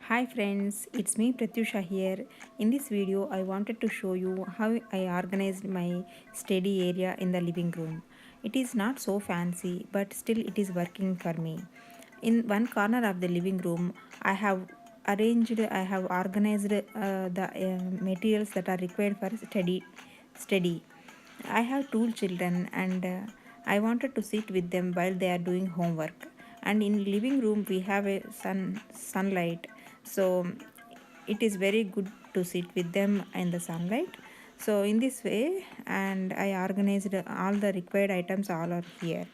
Hi friends, it's me Pratyusha here. In this video, I wanted to show you how I organized my study area in the living room. It is not so fancy, but still it is working for me. In one corner of the living room, I have organized the materials that are required for study. I have two children and I wanted to sit with them while they are doing homework. And in living room we have a sunlight, so it is very good to sit with them in the sunlight. So in this way, and I organized all the required items all are here.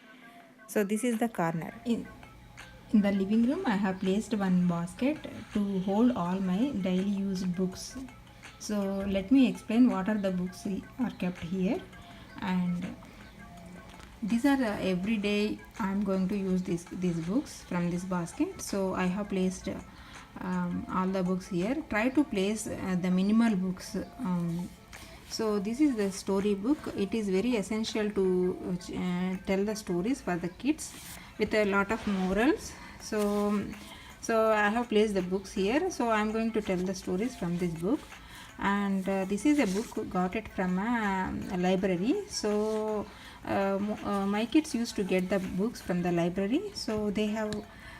So this is the corner. In the living room, I have placed one basket to hold all my daily used books. So let me explain what are the books are kept here, and these are every day I'm going to use these books from this basket. So I have placed all the books here. Try to place the minimal books. So this is the story book. It is very essential to tell the stories for the kids with a lot of morals. So I have placed the books here. So I'm going to tell the stories from this book. And this is a book got it from a library. So my kids used to get the books from the library. So they have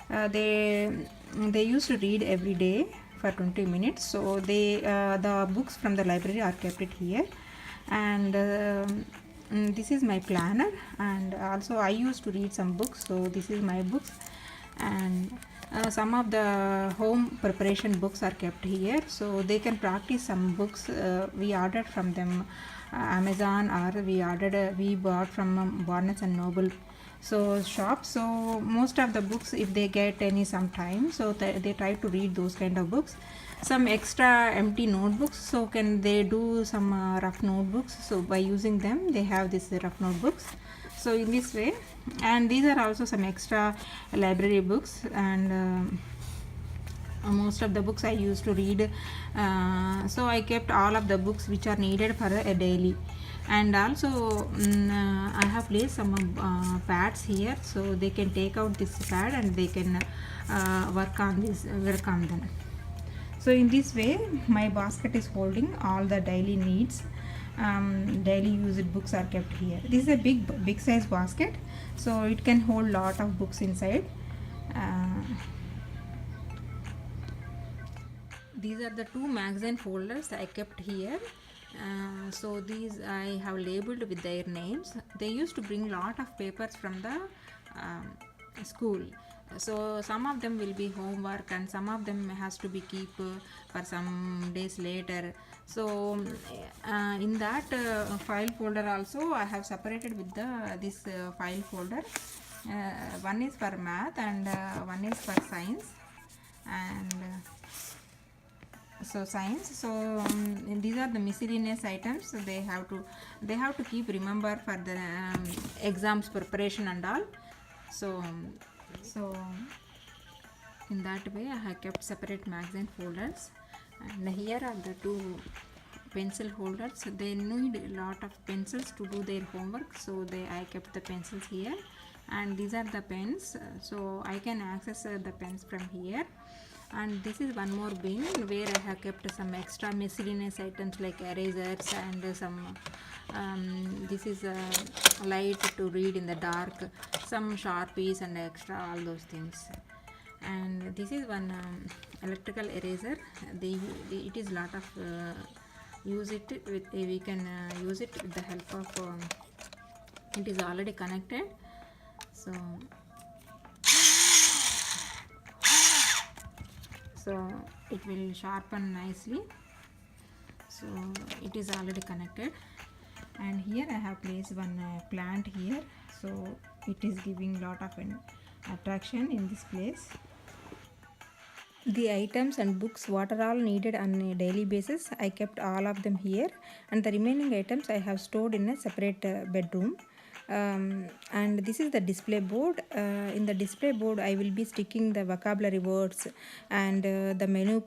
they used to read every day for 20 minutes. So the books from the library are kept it here. And this is my planner, and also I used to read some books, so this is my books. And some of the home preparation books are kept here, so they can practice some books we ordered from them Amazon, or we bought from Barnes and Noble so shop. So most of the books, if they get any some time, so they try to read those kind of books. Some extra empty notebooks, so can they do some rough notebooks, so by using them they have this rough notebooks. So in this way, and these are also some extra library books. And most of the books I used to read, so I kept all of the books which are needed for a daily. And also I have placed some pads here, so they can take out this pad and they can work on them. So in this way, my basket is holding all the daily needs. Daily used books are kept here. This is a big size basket, so it can hold lot of books inside. uh, these are the two magazine folders I kept here. So these I have labeled with their names. They used to bring lot of papers from the school, so some of them will be homework and some of them has to be keep for some days later. So in that file folder also I have separated with the this file folder. One is for math and one is for science. And so science, so these are the miscellaneous items. So they have to keep remember for the exams preparation and all. So in that way I have kept separate magazine folders. And here are the two pencil holders. They need a lot of pencils to do their homework, so I kept the pencils here. And these are the pens, so I can access the pens from here. And this is one more bin where I have kept some extra miscellaneous items like erasers and some this is a light to read in the dark, some sharpies and extra all those things. And this is one electrical eraser. It is lot of use it with we can use it with the help of it is already connected. So it will sharpen nicely. So it is already connected. And here I have placed one plant here, so it is giving lot of an attraction in this place. The items and books what are all needed on a daily basis, I kept all of them here, and the remaining items I have stored in a separate bedroom. And this is the display board. In the display board I will be sticking the vocabulary words and the menu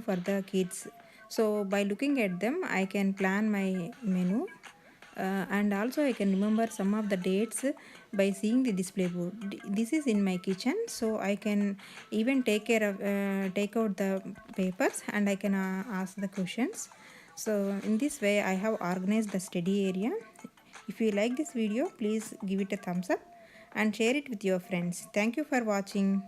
for the kids. So by looking at them I can plan my menu. and also I can remember some of the dates by seeing the display board. This is in my kitchen, so I can even take out the papers and I can ask the questions. So in this way I have organized the study area. If you like this video, please give it a thumbs up and share it with your friends. Thank you for watching.